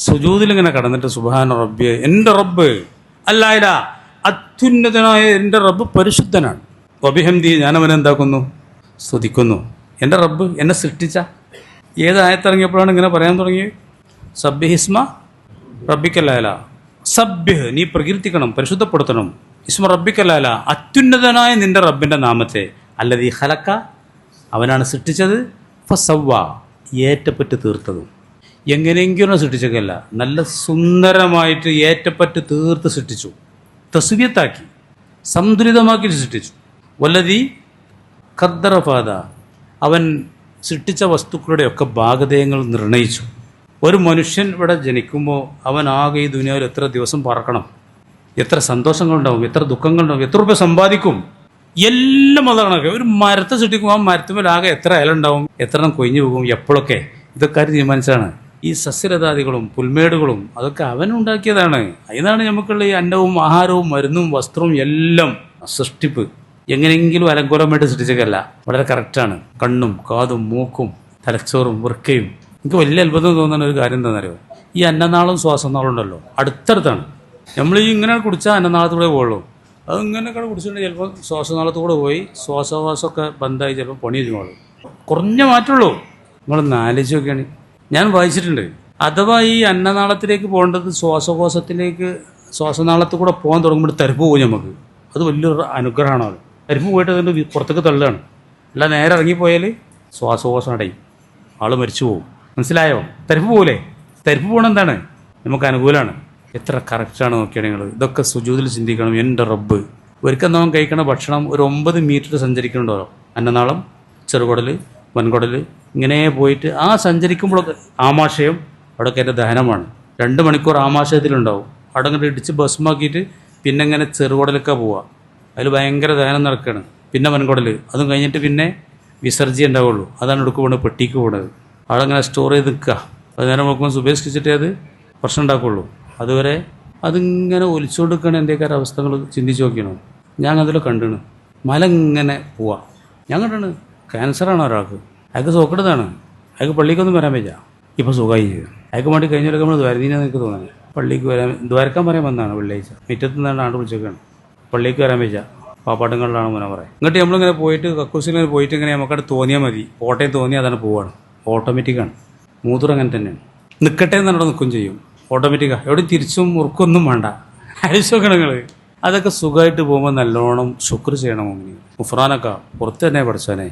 സുജൂദിലിങ്ങനെ കടന്നിട്ട് സുബ്ഹാന റബ്ബിയെ, എൻ്റെ റബ്ബ് അല്ലായില്ല, അത്യുന്നതനായ എൻ്റെ റബ്ബ് പരിശുദ്ധനാണ്. വബിഹംദി, ഞാൻ അവനെ എന്താക്കുന്നു, സ്തുതിക്കുന്നു. എൻ്റെ റബ്ബ് എന്നെ സൃഷ്ടിച്ച ഏത് ആയത്തിറങ്ങിയപ്പോഴാണ് ഇങ്ങനെ പറയാൻ തുടങ്ങിയത്? സബ്ബിഹിസ്മ റബ്ബിക്കല്ലാല, സബ്ബിഹ്, നീ പ്രകീർത്തിക്കണം, പരിശുദ്ധപ്പെടുത്തണം. ഇസ്മ റബ്ബിക്കല്ലാല, അത്യുന്നതനായ നിൻ്റെ റബ്ബിൻ്റെ നാമത്തെ. അല്ലദീ ഖലഖ, അവനാണ് സൃഷ്ടിച്ചത്. ഫസവ്വ, ഏറ്റപ്പറ്റ് തീർത്തതും. എങ്ങനെയെങ്കിലും സൃഷ്ടിച്ചൊക്കെയല്ല, നല്ല സുന്ദരമായിട്ട് ഏറ്റപ്പറ്റ് തീർത്ത് സൃഷ്ടിച്ചു, തസ്വിയത്താക്കി, സന്തുലിതമാക്കി സൃഷ്ടിച്ചു. വല്ലദീ ഖദ്ദറ ഫഹദ, അവൻ സൃഷ്ടിച്ച വസ്തുക്കളുടെയൊക്കെ ഭാഗധേയങ്ങൾ നിർണയിച്ചു. ഒരു മനുഷ്യൻ ഇവിടെ ജനിക്കുമ്പോൾ അവൻ ആകെ ഈ ദുനിയാവിൽ എത്ര ദിവസം പറക്കണം, എത്ര സന്തോഷങ്ങളുണ്ടാവും, എത്ര ദുഃഖങ്ങളുണ്ടാവും, എത്ര രൂപ സമ്പാദിക്കും, എല്ലാം അതാണ്. ഒരു മരത്തെ സൃഷ്ടിക്കും, ആ മരത്തുമേലാകെ എത്ര ഇലുണ്ടാവും, എത്ര എണ്ണം കൊഴിഞ്ഞു പോകും, എപ്പോഴൊക്കെ, ഇതൊക്കെ തീരുമാനിച്ചാണ്. ഈ സസ്യലതാദികളും പുൽമേടുകളും അതൊക്കെ അവനുണ്ടാക്കിയതാണ്. അതിനാണ് നമുക്കുള്ള ഈ അന്നവും ആഹാരവും മരുന്നും വസ്ത്രവും എല്ലാം സൃഷ്ടിപ്പ്. എങ്ങനെയെങ്കിലും അലങ്കോലമായിട്ട് സൃഷ്ടിച്ചൊക്കെയല്ല, വളരെ കറക്റ്റാണ്. കണ്ണും കാതും മൂക്കും തലച്ചോറും വൃക്കയും. എനിക്ക് വലിയ അത്ഭുതം തോന്നുന്ന ഒരു കാര്യം എന്താണെന്നറിയോ? ഈ അന്നനാളും ശ്വാസനാളും ഉണ്ടല്ലോ, അടുത്തടുത്താണ്. നമ്മൾ ഈ ഇങ്ങനെ കുടിച്ചാൽ അന്നനാളത്തൂടെ പോകുള്ളൂ. അത് ഇങ്ങനെയൊക്കെ കുടിച്ചിട്ടുണ്ടെങ്കിൽ ചിലപ്പോൾ ശ്വാസനാളത്തൂടെ പോയി ശ്വാസവാസമൊക്കെ ബന്ധമായി ചിലപ്പോൾ പണി ചെയ്യുമ്പോൾ കുറഞ്ഞ മാറ്റുള്ളൂ. നിങ്ങളൊന്ന് ആലോചിച്ച് നോക്കുകയാണ്. ഞാൻ വായിച്ചിട്ടുണ്ട്, അഥവാ ഈ അന്നനാളത്തിലേക്ക് പോകേണ്ടത് ശ്വാസനാളത്തിൽ കൂടെ പോകാൻ തുടങ്ങുമ്പോൾ തരിപ്പ് പോകും നമുക്ക്. അത് വലിയൊരു അനുഗ്രഹമാണ്. അത് തരിപ്പ് പോയിട്ട് അതിൻ്റെ പുറത്തേക്ക് തള്ളുകയാണ്. അല്ല നേരെ ഇറങ്ങിപ്പോയാൽ ശ്വാസകോശം അടയും, ആൾ മരിച്ചു പോകും. മനസ്സിലായോ? തരിപ്പ് പോകൂലേ? തരിപ്പ് പോകണം എന്താണ്? നമുക്ക് അനുകൂലമാണ്. എത്ര കറക്റ്റാണ് നോക്കിയാണ് നിങ്ങൾ. ഇതൊക്കെ സുജൂദിൽ ചിന്തിക്കണം. എൻ്റെ റബ്ബ്, ഒരിക്കൽ നാം കഴിക്കണ ഭക്ഷണം ഒരു 9 മീറ്റർ സഞ്ചരിക്കുന്നുണ്ടോ? അന്നനാളം, ചെറുകുടൽ, വൻകുടൽ, ഇങ്ങനെ പോയിട്ട് ആ സഞ്ചരിക്കുമ്പോഴൊക്കെ ആമാശയം, അവിടെയൊക്കെ എൻ്റെ ദഹനമാണ്. 2 മണിക്കൂർ ആമാശയത്തിലുണ്ടാവും. അവിടെ ഇങ്ങോട്ട് ഇടിച്ച് ഭസ്മാക്കിയിട്ട് പിന്നെ ഇങ്ങനെ ചെറുകുടലൊക്കെ പോവുക. അതിൽ ഭയങ്കര ദഹനം നടക്കുകയാണ്. പിന്നെ വൻകുടൽ, അതും കഴിഞ്ഞിട്ട് പിന്നെ വിസർജ്യം ഉണ്ടാവുള്ളൂ. അതാണ് എടുക്ക് പോകുന്നത്, പെട്ടിക്ക് പോകുന്നത്. അവിടെ ഇങ്ങനെ സ്റ്റോർ ചെയ്ത് നിൽക്കുക. അത് നേരം നോക്കുമ്പോൾ ഉപേക്ഷിച്ചിട്ടേ അത് പ്രശ്നം ഉണ്ടാക്കുള്ളൂ. അതുവരെ അതിങ്ങനെ ഒലിച്ചുകൊണ്ട് നിൽക്കുകയാണ്. എൻ്റെയൊക്കെ അവസ്ഥകൾ ചിന്തിച്ച് നോക്കിയാണ്. ഞാൻ അതിൽ കണ്ടിണ്. മല ഇങ്ങനെ പോവാ. ഞാൻ കണ്ടിണ്. ക്യാൻസറാണ് ഒരാൾക്ക്. അയാൾക്ക് സോക്കെടുത്താണ്. അയാൾക്ക് പള്ളിക്കൊന്നും വരാൻ പറ്റില്ല. ഇപ്പോൾ സുഖമായി ചെയ്തു. അയാൾക്ക് വേണ്ടി കഴിഞ്ഞൊക്കെ നമ്മൾ ദ്വാരതീനാന്ന് എനിക്ക് തോന്നുന്നത്. പള്ളിക്ക് വരാൻ ദ്വാരക്കാൻ പറയാൻ വന്നതാണ് വെള്ളിയാഴ്ച. മുറ്റത്ത് നിന്നാണ് ആണ്ട് വിളിച്ചേക്കാണ്. പള്ളിക്ക് വരാൻ പറ്റില്ല, പാപ്പാട്ടങ്ങളിലാണ് മുന പറയാം. എന്നിട്ട് നമ്മളിങ്ങനെ പോയിട്ട് കക്കൂസിലിങ്ങനെ പോയിട്ട് ഇങ്ങനെ നമുക്കവിടെ തോന്നിയാൽ മതി. കോട്ടയം തോന്നിയാൽ അതാണ് പോവാണ്. ഓട്ടോമാറ്റിക്കാണ്. മൂത്രം അങ്ങനെ തന്നെയാണ്. നിൽക്കട്ടെ എന്ന് അവിടെ നിൽക്കും ചെയ്യും. ഓട്ടോമാറ്റിക്കാണ്. എവിടെ തിരിച്ചും മുറുക്കൊന്നും വേണ്ട. അരിശോക്കണം നിങ്ങൾ. അതൊക്കെ സുഖമായിട്ട് പോകുമ്പോൾ നല്ലോണം ശുക്ർ ചെയ്യണം. മുഫ്രാനൊക്കെ പുറത്ത് തന്നെ പഠിച്ചാനേ.